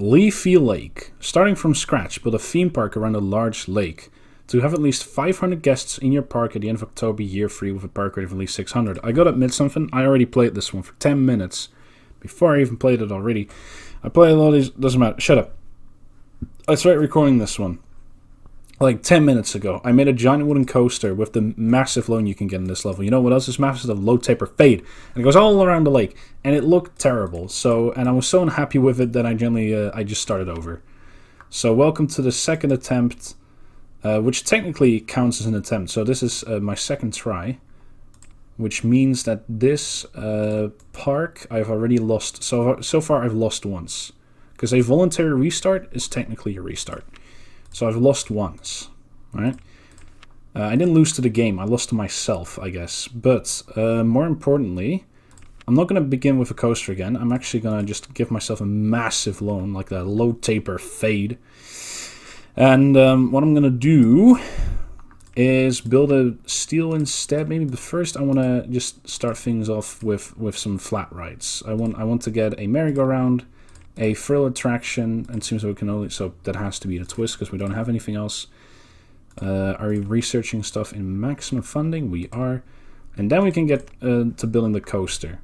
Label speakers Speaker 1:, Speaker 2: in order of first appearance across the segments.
Speaker 1: Leafy Lake. Starting from scratch, build a theme park around a large lake. To have at least 500 guests in your park at the end of October, year 3, with a park rate of at least 600. I gotta admit something, I already played this one for 10 minutes. Before I even played it already. I played a lot of these, doesn't matter, shut up. I started recording this one like 10 minutes ago. I made a giant wooden coaster with the massive loan you can get in this level. You know what else is massive? The low taper fade. And it goes all around the lake. And it looked terrible. And I was so unhappy with it that I just started over. So welcome to the second attempt, which technically counts as an attempt. So this is my second try, which means that this park I've already lost. So far I've lost once. Because a voluntary restart is technically a restart. So I've lost once, right? I didn't lose to the game, I lost to myself, I guess. But more importantly, I'm not going to begin with a coaster again. I'm actually going to just give myself a massive loan, like a low taper fade. And what I'm going to do is build a steel instead, maybe. But first I want to just start things off with some flat rides. I want to get a merry-go-round, a frill attraction, and it seems like we can only, so that has to be the twist because we don't have anything else. Are we researching stuff in maximum funding? We are. And then we can get to building the coaster.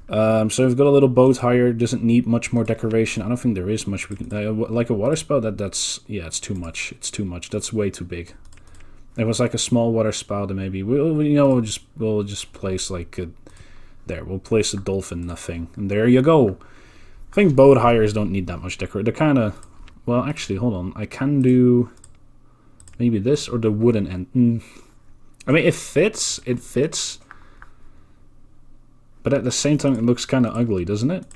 Speaker 1: So we've got a little boat hire. Doesn't need much more decoration. I don't think there is much. We can, like a water spout, that's yeah, it's too much. It's too much. That's way too big. If it was like a small water spout, then maybe we'll just place like there. We'll place a dolphin thing, and there you go. I think boat hires don't need that much decoration. They're kind of... Well, actually, hold on. I can do maybe this or the wooden end. I mean, it fits. It fits. But at the same time, it looks kind of ugly, doesn't it?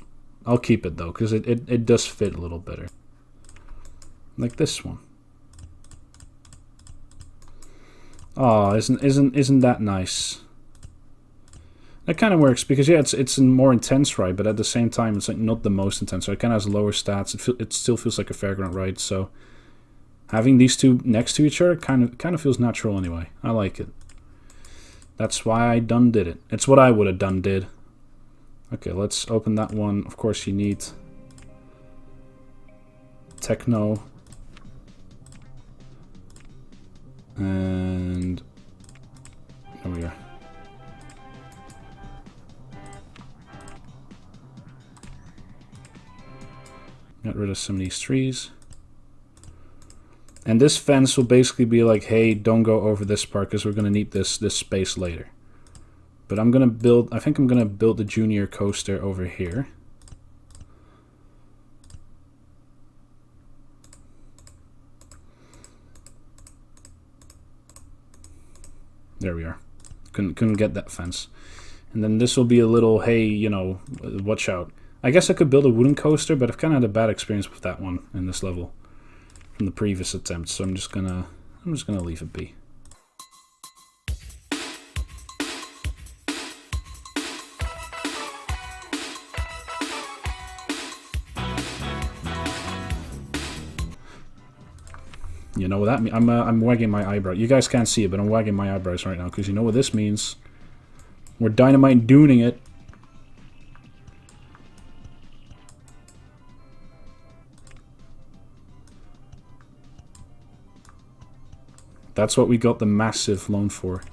Speaker 1: I'll keep it, though, because it does fit a little better. Like this one. Oh, isn't that nice? That kind of works because, yeah, it's a more intense ride, but at the same time, it's like not the most intense. So it kind of has lower stats. It still feels like a fairground ride. So having these two next to each other kind of feels natural anyway. I like it. That's why I done did it. It's what I would have done did. Okay, let's open that one. Of course, you need techno and there we are. Get rid of some of these trees. And this fence will basically be like, hey, don't go over this part because we're going to need this space later. But I'm going to build, I think I'm going to build the junior coaster over here. There we are. Couldn't get that fence. And then this will be a little, hey, you know, watch out. I guess I could build a wooden coaster, but I've kind of had a bad experience with that one in this level from the previous attempts, so I'm just gonna leave it be. You know what that means? I'm wagging my eyebrow. You guys can't see it, but I'm wagging my eyebrows right now because you know what this means. We're dynamite dooning it. That's what we got the massive loan for.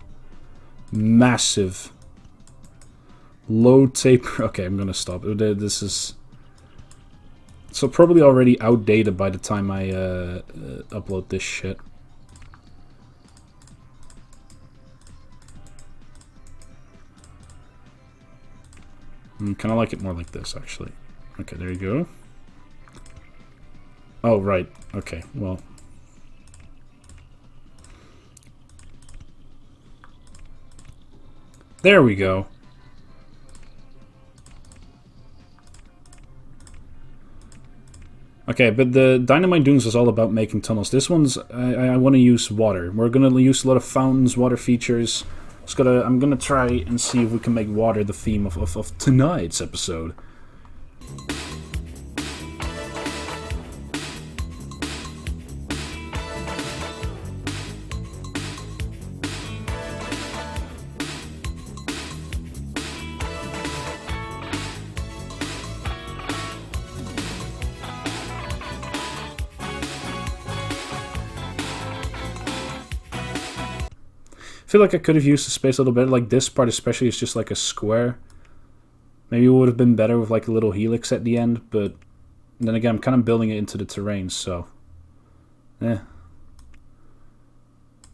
Speaker 1: Massive. Low taper. Okay, I'm gonna stop. This is... So probably already outdated by the time I upload this shit. I kind of like it more like this, actually. Okay, there you go. Oh, right. Okay, well... There we go. Okay, but the Dynamite Dunes is all about making tunnels. This one's, I want to use water. We're going to use a lot of fountains, water features. I'm going to try and see if we can make water the theme of tonight's episode. feel like I could have used the space a little bit. Like this part especially is just like a square. Maybe it would have been better with like a little helix at the end, but then again, I'm kind of building it into the terrain, so...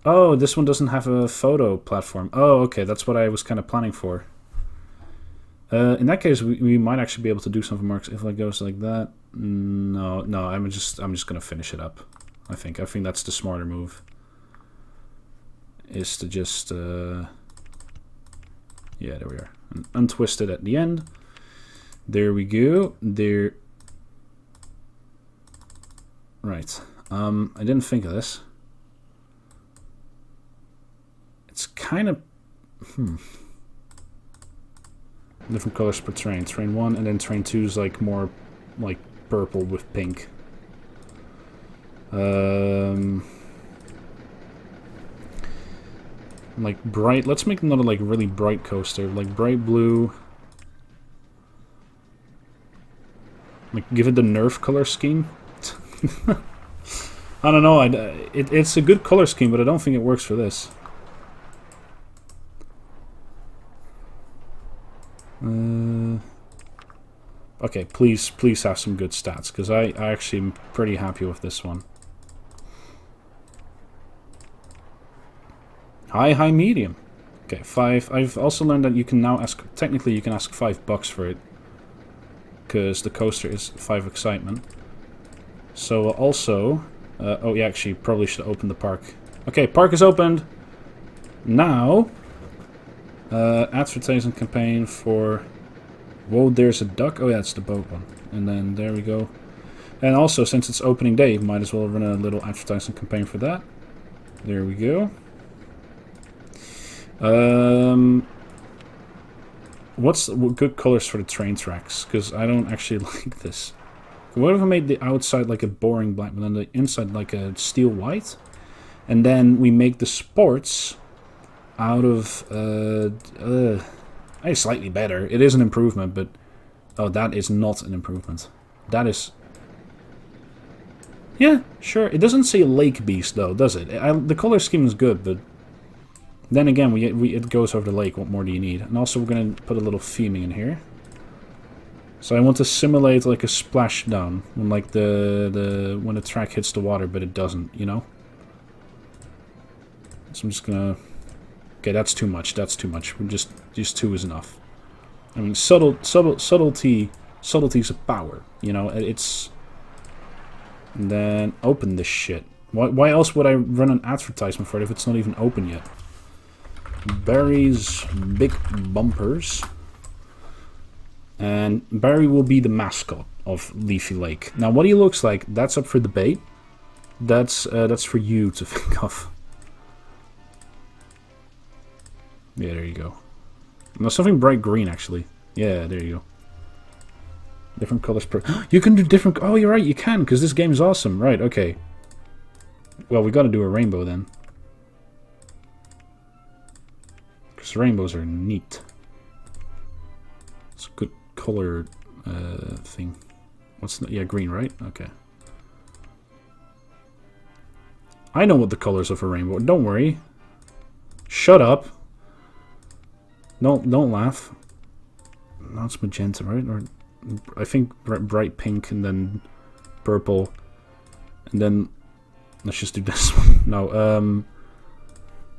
Speaker 1: Oh, this one doesn't have a photo platform. Oh, okay, that's what I was kind of planning for. In that case, we might actually be able to do something more. If it goes like that, no, I'm just gonna finish it up. I think that's the smarter move. Is to just yeah, there we are, and untwist it at the end. There we go. There. Right. I didn't think of this. It's kind of different colors per train. Train 1 and then train 2 is like more like purple with pink. Like bright. Let's make another like really bright coaster, like bright blue. Like give it the Nerf color scheme. I don't know. It's a good color scheme, but I don't think it works for this. Okay, please have some good stats, because I actually am pretty happy with this one. High, medium. Okay, 5. I've also learned that you can now ask, technically you can ask $5 for it, because the coaster is 5 excitement. So also, oh yeah, actually probably should open the park. Okay, park is opened. Now, advertising campaign for, whoa, there's a duck. Oh yeah, it's the boat one. And then there we go. And also, since it's opening day, might as well run a little advertising campaign for that. There we go. What's good colors for the train tracks? Because I don't actually like this. What if I made the outside like a boring black, but then the inside like a steel white? And then we make the sports out of... it's slightly better. It is an improvement, but... Oh, that is not an improvement. That is... Yeah, sure. It doesn't say Lake Beast, though, does it? The color scheme is good, but... Then again, it goes over the lake. What more do you need? And also we're going to put a little theming in here. So I want to simulate like a splashdown when like when the track hits the water, but it doesn't, you know? So I'm just gonna... Okay, that's too much. That's too much. We're just 2 is enough. I mean, subtlety's a power, you know? It's... And then open this shit. Why else would I run an advertisement for it if it's not even open yet? Barry's Big Bumpers. And Barry will be the mascot of Leafy Lake. Now, what he looks like, that's up for debate. That's for you to think of. Yeah, there you go. No, something bright green, actually. Yeah, there you go. Different colors per... You can do different... Oh, you're right, you can, because this game is awesome. Right, okay. Well, we gotta do a rainbow, then. Because rainbows are neat. It's a good color thing. What's the... Yeah, green, right? Okay. I know what the colors of a rainbow... Don't worry. Shut up. Don't laugh. No, it's magenta, right? Or I think bright pink and then purple. And then let's just do this one. No,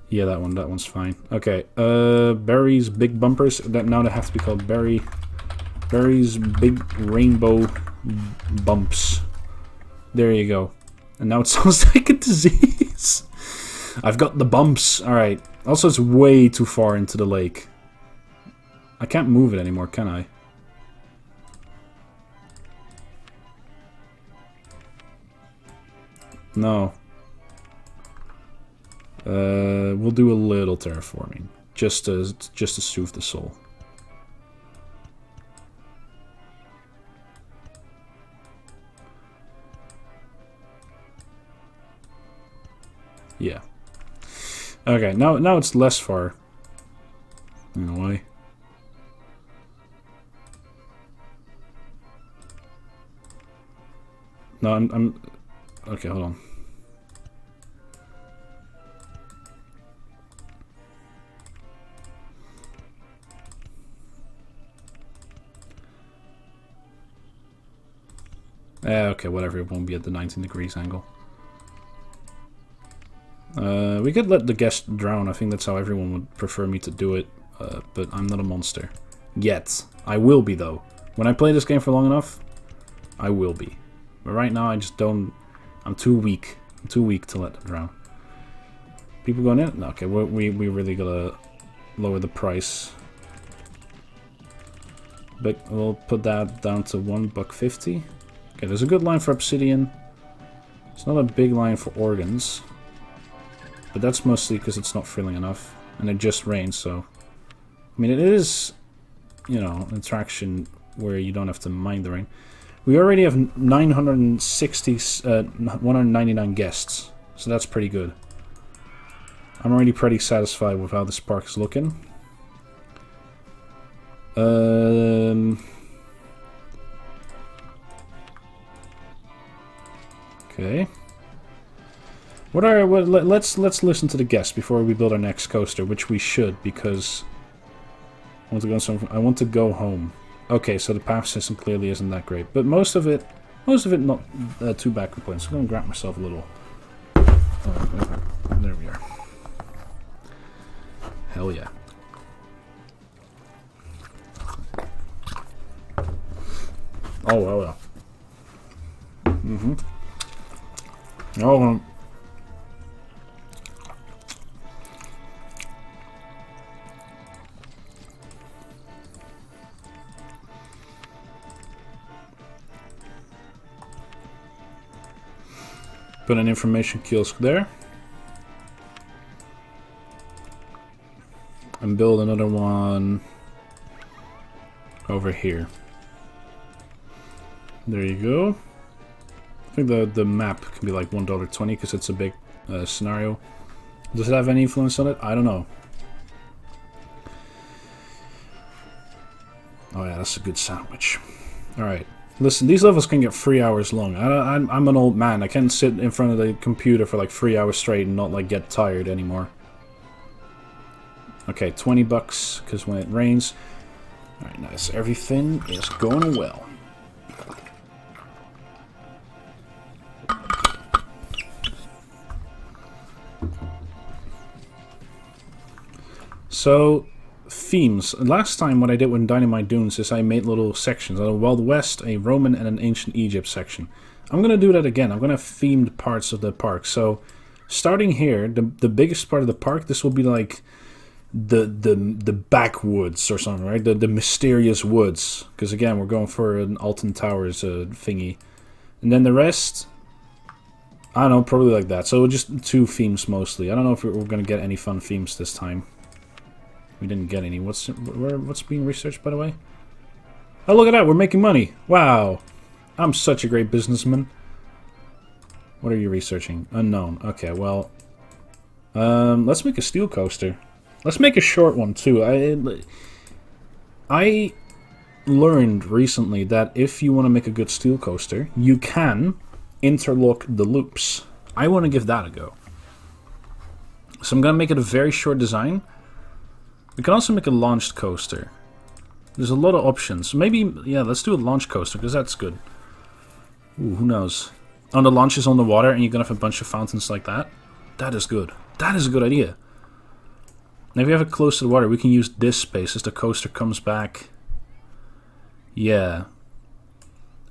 Speaker 1: yeah, that one's fine. Okay. Barry's Big Bumpers. Now they have to be called Barry's Big Rainbow Bumps. There you go. And now it sounds like a disease. I've got the bumps. Alright. Also, it's way too far into the lake. I can't move it anymore, can I? No. We'll do a little terraforming. Just to soothe the soul. Yeah. Okay, now it's less far. In a way. No, I'm... Okay, hold on. Okay, whatever, it won't be at the 19 degrees angle. We could let the guest drown. I think that's how everyone would prefer me to do it. But I'm not a monster. Yet. I will be, though. When I play this game for long enough, I will be. But right now, I just don't... I'm too weak. I'm too weak to let them drown. People going in? No, okay, we really gotta lower the price. But we'll put that down to $1.50. Okay, there's a good line for obsidian. It's not a big line for organs. But that's mostly because it's not filling enough. And it just rains, so... I mean, it is, you know, an attraction where you don't have to mind the rain. We already have 199 guests. So that's pretty good. I'm already pretty satisfied with how this park is looking. Okay. Let's listen to the guests before we build our next coaster, which we should, because I want to go home. Okay, so the path system clearly isn't that great, but most of it not too bad complaints. So I'm gonna grab myself a little. Oh, there we are. Hell yeah. Oh well, yeah. Oh. Put an information kiosk there. And build another one over here. There you go. I think the map can be like $1.20 because it's a big scenario. Does it have any influence on it? I don't know. Oh yeah, that's a good sandwich. Alright. Listen, these levels can get 3 hours long. I'm an old man. I can't sit in front of the computer for like 3 hours straight and not like get tired anymore. Okay, $20 because when it rains. Alright, nice. Everything is going well. So, themes. Last time what I did with Dynamite Dunes is I made little sections. A Wild West, a Roman, and an Ancient Egypt section. I'm going to do that again. I'm going to have themed parts of the park. So, starting here, the biggest part of the park, this will be like the backwoods or something, right? The mysterious woods. Because again, we're going for an Alton Towers thingy. And then the rest, I don't know, probably like that. So just 2 themes mostly. I don't know if we're going to get any fun themes this time. We didn't get any. What's being researched, by the way? Oh, look at that. We're making money. Wow. I'm such a great businessman. What are you researching? Unknown. Okay, well, let's make a steel coaster. Let's make a short one, too. I learned recently that if you want to make a good steel coaster, you can interlock the loops. I want to give that a go. So I'm going to make it a very short design. We can also make a launched coaster. There's a lot of options. Maybe, yeah, let's do a launch coaster, because that's good. Ooh, who knows? Oh, the launch is on the water, and you're going to have a bunch of fountains like that. That is good. That is a good idea. Now, if you have it close to the water, we can use this space as the coaster comes back. Yeah.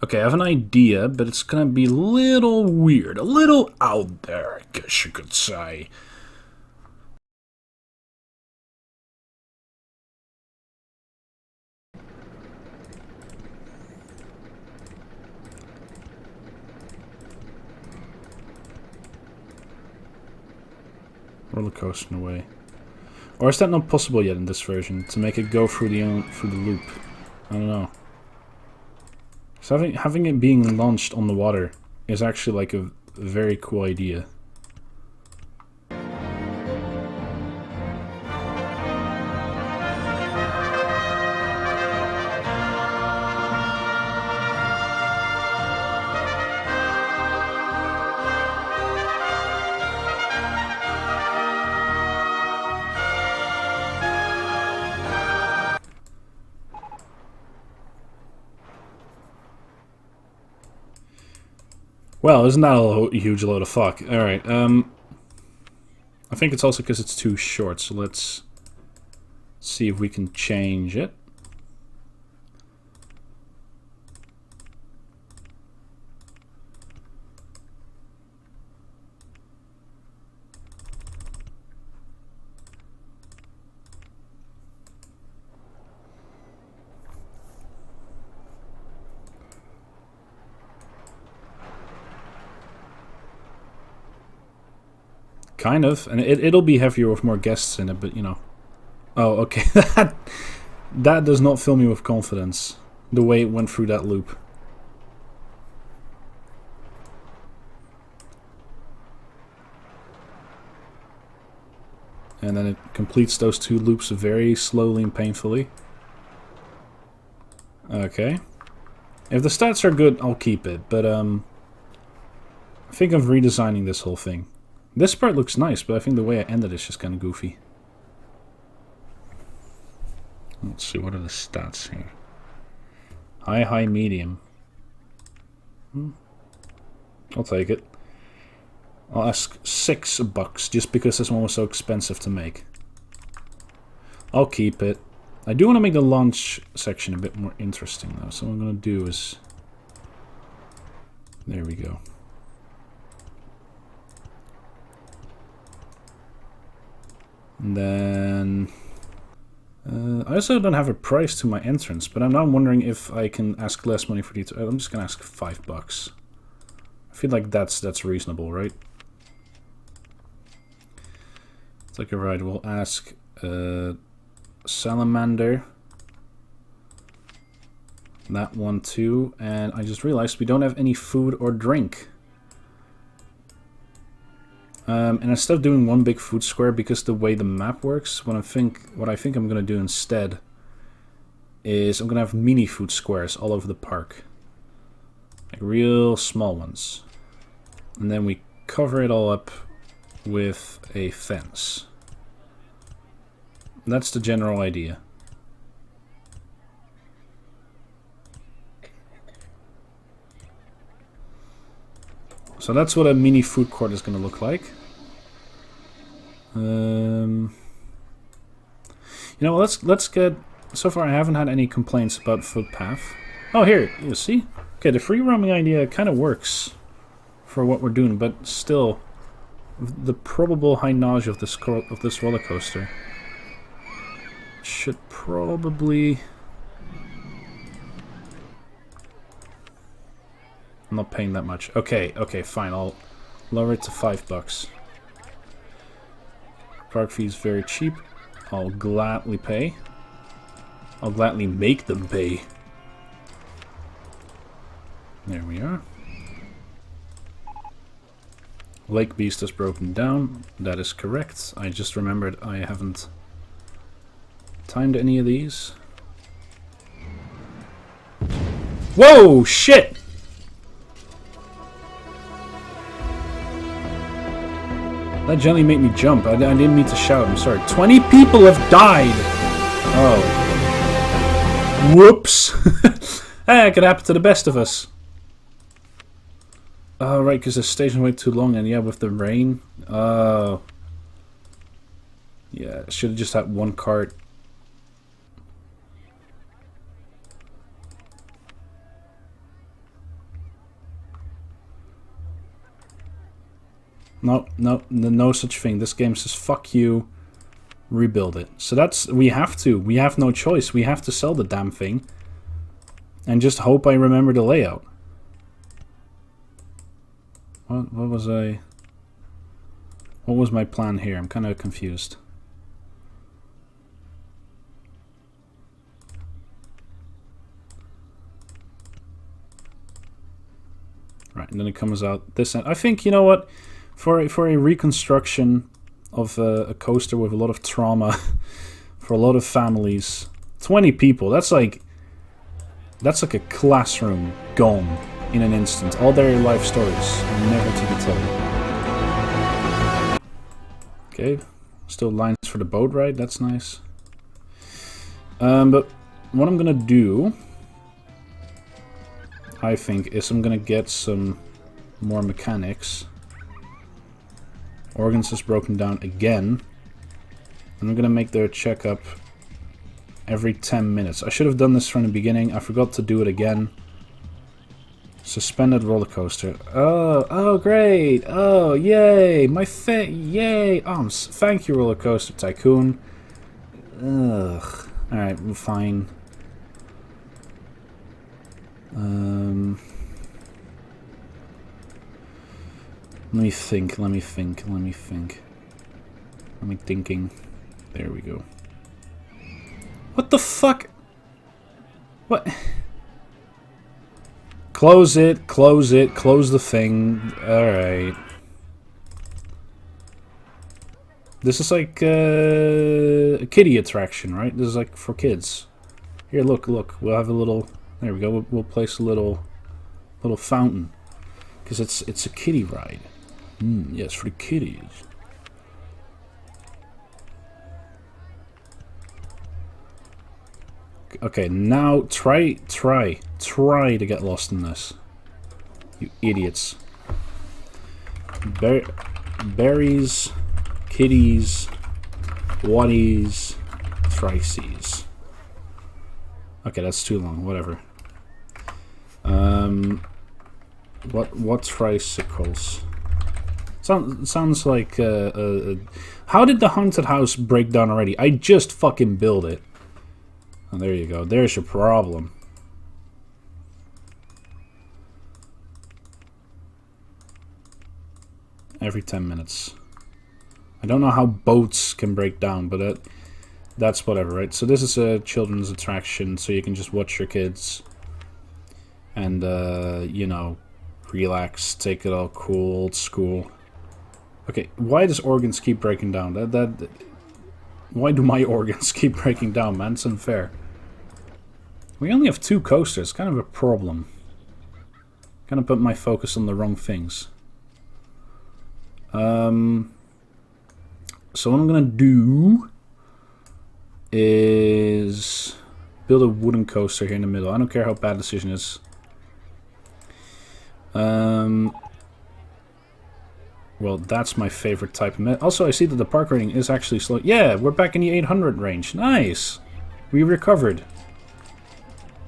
Speaker 1: Okay, I have an idea, but it's going to be a little weird. A little out there, I guess you could say. RollerCoaster in a way. Or is that not possible yet in this version, to make it go through the loop? I don't know. So having it being launched on the water is actually like a very cool idea. Well, isn't that a huge load of fuck? Alright, I think it's also because it's too short, so let's see if we can change it. Kind of, and it'll be heavier with more guests in it, but you know. Oh, okay. That does not fill me with confidence, the way it went through that loop. And then it completes those two loops very slowly and painfully. Okay. If the stats are good, I'll keep it, but I think of redesigning this whole thing. This part looks nice, but I think the way I ended is just kind of goofy. Let's see, what are the stats here? High, high, medium. I'll take it. I'll ask $6 just because this one was so expensive to make. I'll keep it. I do want to make the launch section a bit more interesting though, so what I'm going to do is... There we go. And then... I also don't have a price to my entrance, but I'm now wondering if I can ask less money for the... I'm just going to ask $5. I feel like that's reasonable, right? It's like, alright, we'll ask Salamander. That one too. And I just realized we don't have any food or drink. And instead of doing one big food square, because the way the map works, what I think I'm going to do instead is I'm going to have mini food squares all over the park. Like real small ones. And then we cover it all up with a fence. That's the general idea. So that's what a mini food court is going to look like. You know, let's get... So far I haven't had any complaints about footpath. Oh, here, you see? Okay, the free roaming idea kind of works for what we're doing, but still, the probable high nausea of this roller coaster should probably... I'm not paying that much. Okay, fine. I'll lower it to $5. Park fee is very cheap. I'll gladly pay. I'll gladly make them pay. There we are. Lake Beast is broken down. That is correct. I just remembered I haven't timed any of these. Whoa! Shit! That gently made me jump. I didn't mean to shout. I'm sorry. 20 people have died! Oh. Whoops! Hey, it could happen to the best of us. Oh, right, because the station wait too long, and yeah, with the rain. Oh. Yeah, should have just had one cart. No such thing. This game says fuck you, rebuild it. So that's, we have no choice. We have to sell the damn thing and just hope I remember the layout. What was my plan here? I'm kind of confused. Right, and then it comes out this end. I think, you know what? For a reconstruction of a coaster with a lot of trauma for a lot of families, 20 people, that's like a classroom gone in an instant. All their life stories never to be told. Okay, still lines for the boat ride, that's nice. But what I'm gonna do, I think, is I'm gonna get some More mechanics. Organs is broken down again. And I'm gonna make their checkup every 10 minutes. I should have done this from the beginning. I forgot to do it again. Suspended roller coaster. Oh, great. Oh, yay. Yay. Thank you, Roller Coaster Tycoon. Ugh. Alright, we're fine. Let me think. I'm thinking. There we go. What the fuck? What? Close it, close the thing. Alright. This is like a kiddie attraction, right? This is like for kids. Here, look. We'll have a little... There we go. We'll place a little fountain. Because it's a kiddie ride. Yes, for the kiddies. Okay, now try to get lost in this. You idiots. Berries, kitties, whatties, trices. Okay, that's too long, whatever. What tricycles? Sounds like how did the haunted house break down already? I just fucking built it. Oh, there you go. There's your problem. Every 10 minutes. I don't know how boats can break down, but that's whatever, right? So this is a children's attraction, so you can just watch your kids and, you know, relax, take it all cool, old school. Okay, why does organs keep breaking down? Why do my organs keep breaking down, man? It's unfair. We only have 2 coasters. Kind of a problem. Kind of put my focus on the wrong things. So what I'm gonna do is build a wooden coaster here in the middle. I don't care how bad the decision is. Well, that's my favorite type of... Also, I see that the park rating is actually slow. Yeah, we're back in the 800 range. Nice! We recovered.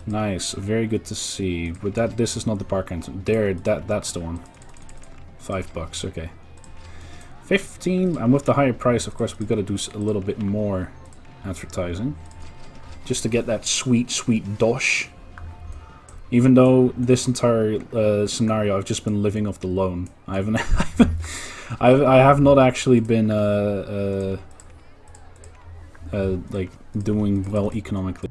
Speaker 1: Nice. Very good to see. But this is not the park entrance. There, that's the one. $5, okay. 15, and with the higher price, of course, we got to do a little bit more advertising. Just to get that sweet, sweet dosh. Even though this entire scenario, I've just been living off the loan. I have not actually been like doing well economically.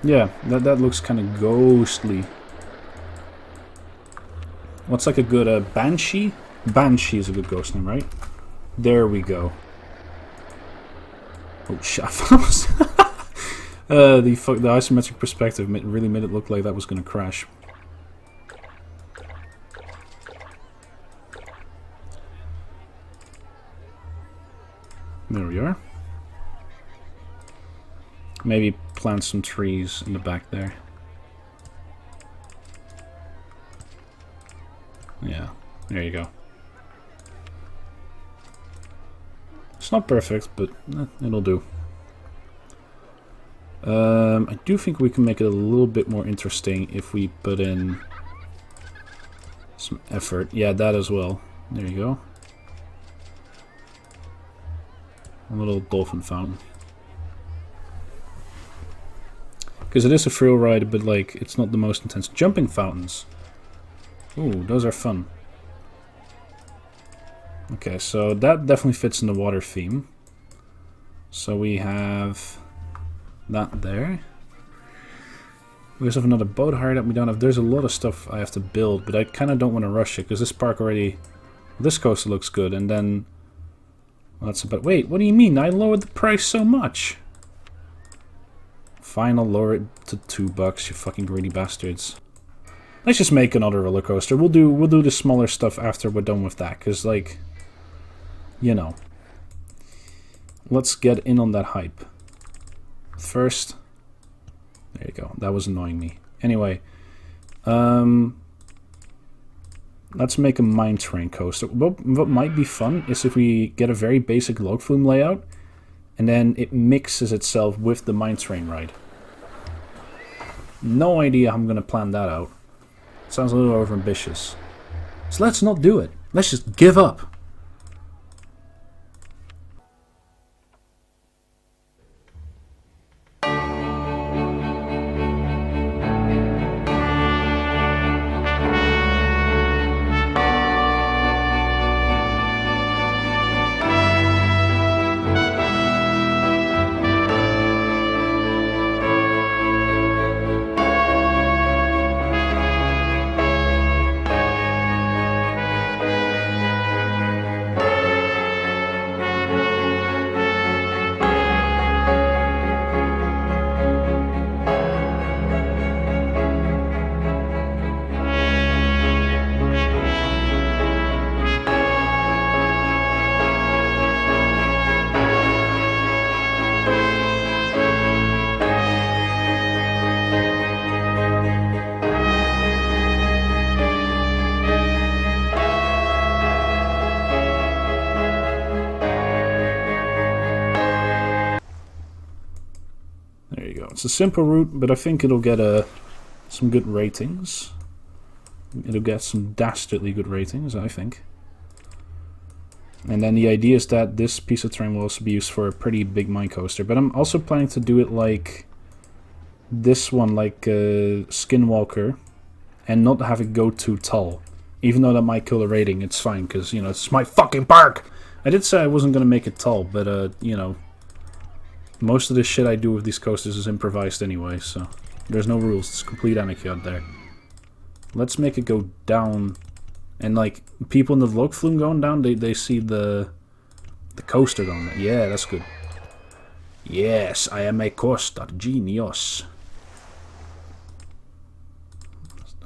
Speaker 1: Yeah, that looks kind of ghostly. What's like a good Banshee? Banshee is a good ghost name, right? There we go. Oh shit! The isometric perspective really made it look like that was gonna crash. There we are. Maybe plant some trees in the back there. Yeah, there you go. It's not perfect, but it'll do. I do think we can make it a little bit more interesting if we put in some effort. Yeah, that as well. There you go. A little dolphin fountain. Because it is a thrill ride, but like it's not the most intense. Jumping fountains. Ooh, those are fun. Okay, so that definitely fits in the water theme. So we have that there. We also have another boat hired up. We don't have. There's a lot of stuff I have to build, but I kind of don't want to rush it because this park already. This coaster looks good, and then. Well, that's about. Wait, what do you mean? I lowered the price so much. Fine, I'll lower it to $2. You fucking greedy bastards. Let's just make another roller coaster. We'll do the smaller stuff after we're done with that, because like, you know. Let's get in on that hype. First. There you go. That was annoying me. Anyway, let's make a mine train coaster. What might be fun is if we get a very basic log flume layout, and then it mixes itself with the mine train ride. No idea how I'm going to plan that out. Sounds a little overambitious. So let's not do it. Let's just give up. It's a simple route, but I think it'll get some good ratings. It'll get some dastardly good ratings, I think. And then the idea is that this piece of terrain will also be used for a pretty big mine coaster. But I'm also planning to do it like this one, like Skinwalker, and not have it go too tall. Even though that might kill the rating, it's fine, because, you know, it's my fucking park! I did say I wasn't going to make it tall, but, you know... Most of the shit I do with these coasters is improvised anyway, so there's no rules. It's complete anarchy out there. Let's make it go down, and like people in the log flume going down, they see the coaster going down. Yeah, that's good. Yes, I am a coaster genius.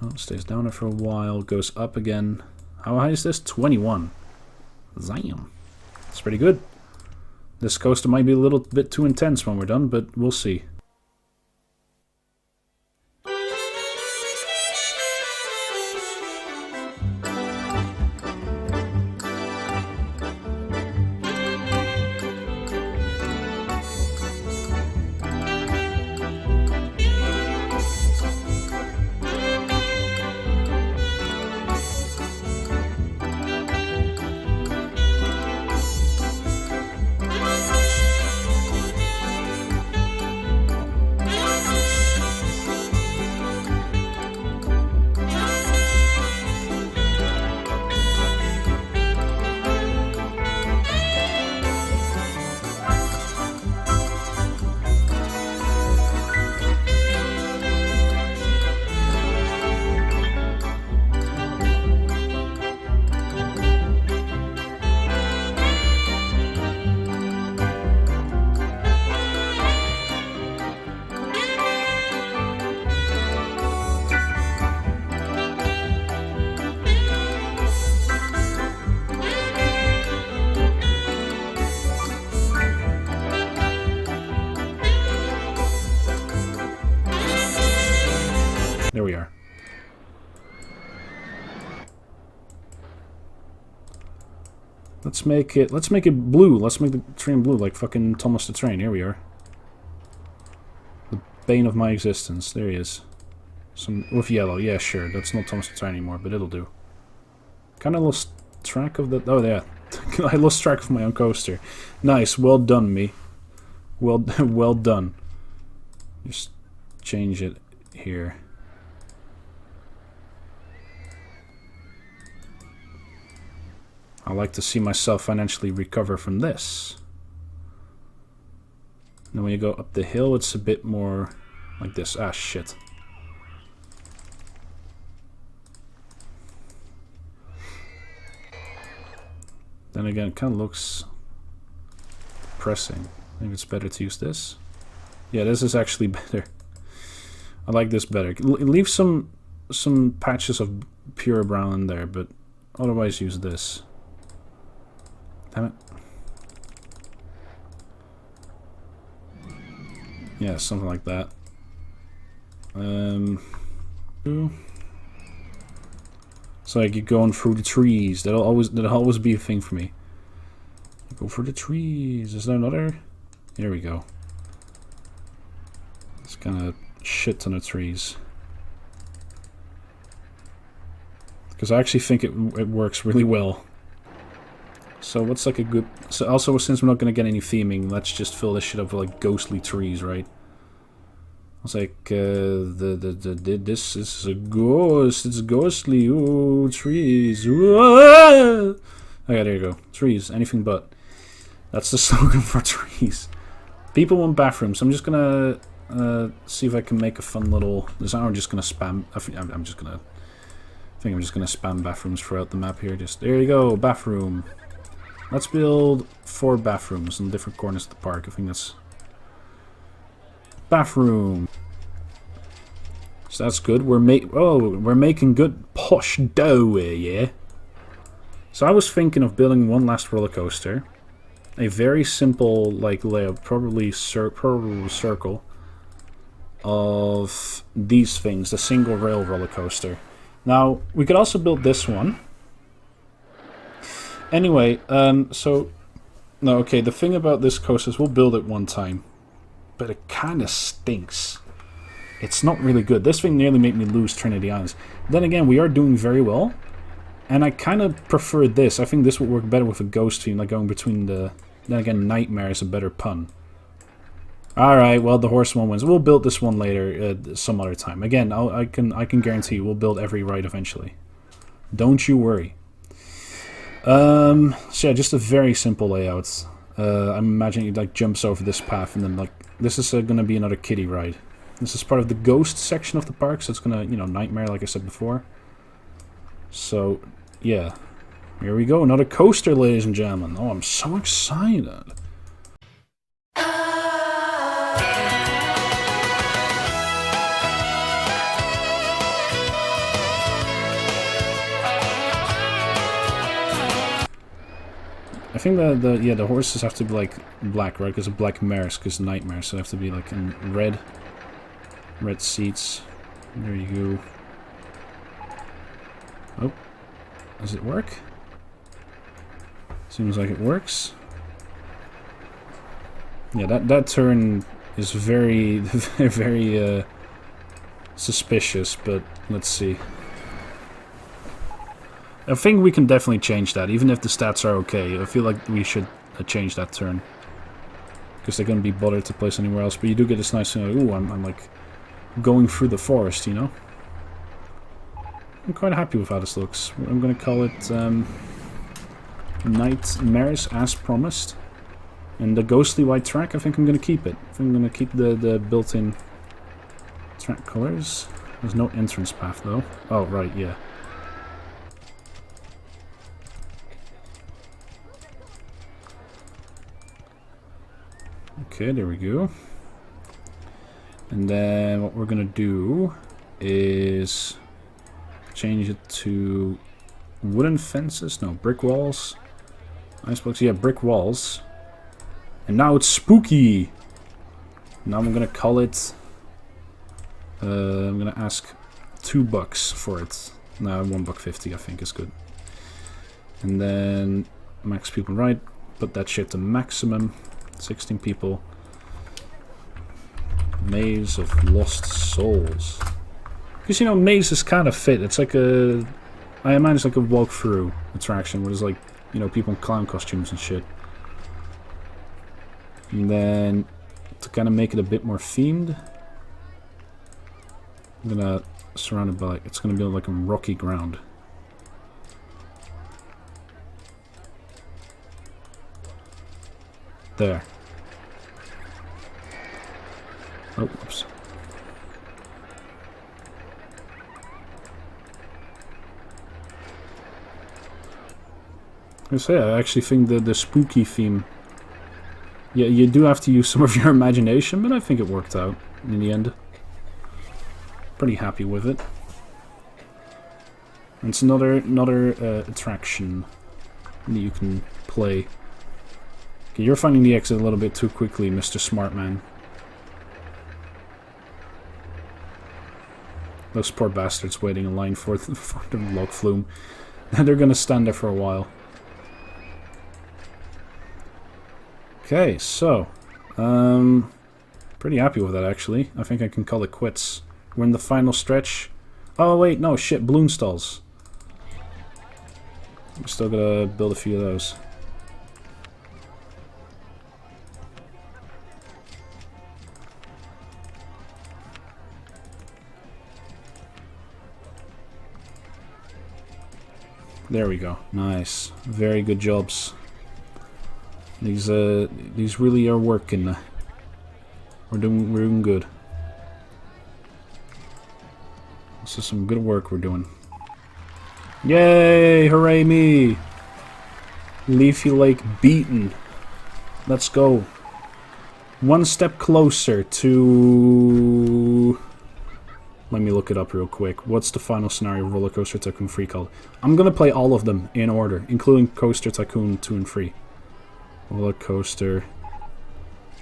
Speaker 1: Oh, it stays down there for a while, goes up again. How high is this? 21. Damn, that's pretty good. This coaster might be a little bit too intense when we're done, but we'll see. There we are. Let's make it blue. Let's make the train blue like fucking Thomas the Train. Here we are. The bane of my existence. There he is. Some with yellow. Yeah, sure. That's not Thomas the Train anymore, but it'll do. Kind of lost track of the... Oh, yeah. I lost track of my own coaster. Nice. Well done, me. Well done. Just change it here. I like to see myself financially recover from this. then when you go up the hill, it's a bit more like this. Ah, shit. Then again, it kind of looks depressing. Maybe it's better to use this. Yeah, this is actually better. I like this better. Leave some patches of pure brown in there, but otherwise use this. Damn it. Yeah, something like that. So like you're going through the trees. That'll always be a thing for me. Go for the trees. Is there another? Here we go. It's kind of shit ton of trees. Because I actually think it works really well. So what's like a good... So also, since we're not going to get any theming, let's just fill this shit up with like ghostly trees, right? It's like, this is a ghost, it's ghostly, ooh, trees, ooh, ah! Okay, there you go. Trees, anything but. That's the slogan for trees. People want bathrooms. I'm just gonna see if I can make a fun little... I'm just gonna spam... I think I'm just gonna spam bathrooms throughout the map here. Just, there you go, bathroom. Let's build 4 bathrooms in different corners of the park. I think that's... Bathroom. So that's good. We're making good posh dough here, yeah. So I was thinking of building one last roller coaster, a very simple like layout, probably circle of these things, the single rail roller coaster. Now we could also build this one. Anyway, so no, okay. The thing about this coaster is we'll build it one time. But it kind of stinks. It's not really good. This thing nearly made me lose Trinity Islands. Then again, we are doing very well. And I kind of prefer this. I think this would work better with a ghost theme, like going between the... Then again, Nightmare is a better pun. Alright, well, the horse one wins. We'll build this one later, some other time. Again, I can guarantee you we'll build every ride eventually. Don't you worry. So yeah, just a very simple layout. I'm imagining it like jumps over this path and then like... This is going to be another kiddie ride. This is part of the ghost section of the park, so it's going to, you know, Nightmare, like I said before. So, yeah. Here we go, another coaster, ladies and gentlemen. Oh, I'm so excited. I think the horses have to be like black, right? Because of black mares, because Nightmare, so they have to be like in red seats. There you go. Oh, does it work? Seems like it works. Yeah, that turn is very very suspicious, but let's see. I think we can definitely change that, even if the stats are okay. I feel like we should change that turn. Because they're going to be bothered to place anywhere else. But you do get this nice, ooh, I'm like going through the forest, you know? I'm quite happy with how this looks. I'm going to call it Nightmares as promised. And the ghostly white track, I think I'm going to keep it. I think I'm going to keep the built-in track colors. There's no entrance path though. Oh, right, yeah. Okay, there we go. And then what we're gonna do is change it to wooden fences. No, brick walls. Ice blocks. Yeah, brick walls. And now it's spooky. Now I'm gonna call it. I'm gonna ask $2 for it. No, $1.50 I think is good. And then max people ride. Put that shit to maximum. 16 people. Maze of Lost Souls. Because, you know, mazes kind of fit. It's like a... I imagine it's like a walkthrough attraction where there's like, you know, people in clown costumes and shit. And then, to kind of make it a bit more themed, I'm gonna surround it by, like, it's gonna be like a rocky ground. There. Oh, whoops. I actually think that the spooky theme... Yeah, you do have to use some of your imagination, but I think it worked out in the end. Pretty happy with it. And it's another attraction that you can play. Okay, you're finding the exit a little bit too quickly, Mr. Smartman. Those poor bastards waiting in line for the log flume. And they're gonna stand there for a while. Okay, so... pretty happy with that, actually. I think I can call it quits. We're in the final stretch. Oh, wait, no, shit, balloon stalls. We still gotta build a few of those. There we go. Nice. Very good jobs. These really are working. We're doing good. This is some good work we're doing. Yay! Hooray me! Leafy Lake beaten. Let's go. One step closer to... Let me look it up real quick. What's the final scenario of RollerCoaster Tycoon 3 called? I'm gonna play all of them in order, including Coaster Tycoon 2 and 3. RollerCoaster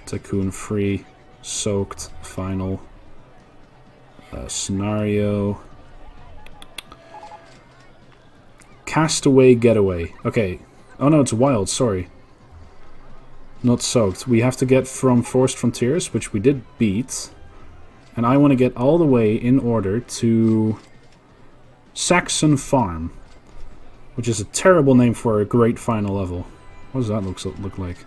Speaker 1: Tycoon 3 Soaked Final Scenario. Castaway Getaway. Okay. Oh no, it's Wild, sorry. Not Soaked. We have to get from Forest Frontiers, which we did beat. And I want to get all the way in order to Saxon Farm, which is a terrible name for a great final level. What does that look like?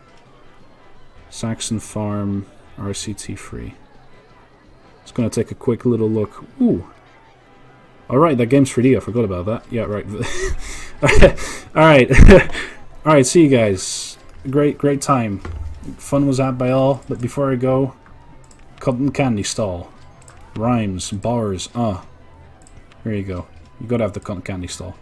Speaker 1: Saxon Farm RCT3. It's going to take a quick little look. Ooh. Alright, that game's 3D. I forgot about that. Yeah, right. Alright. Alright, see you guys. Great time. Fun was had by all. But before I go, cotton candy stall. Rhymes, bars, Here you go. You gotta have the cotton candy stall.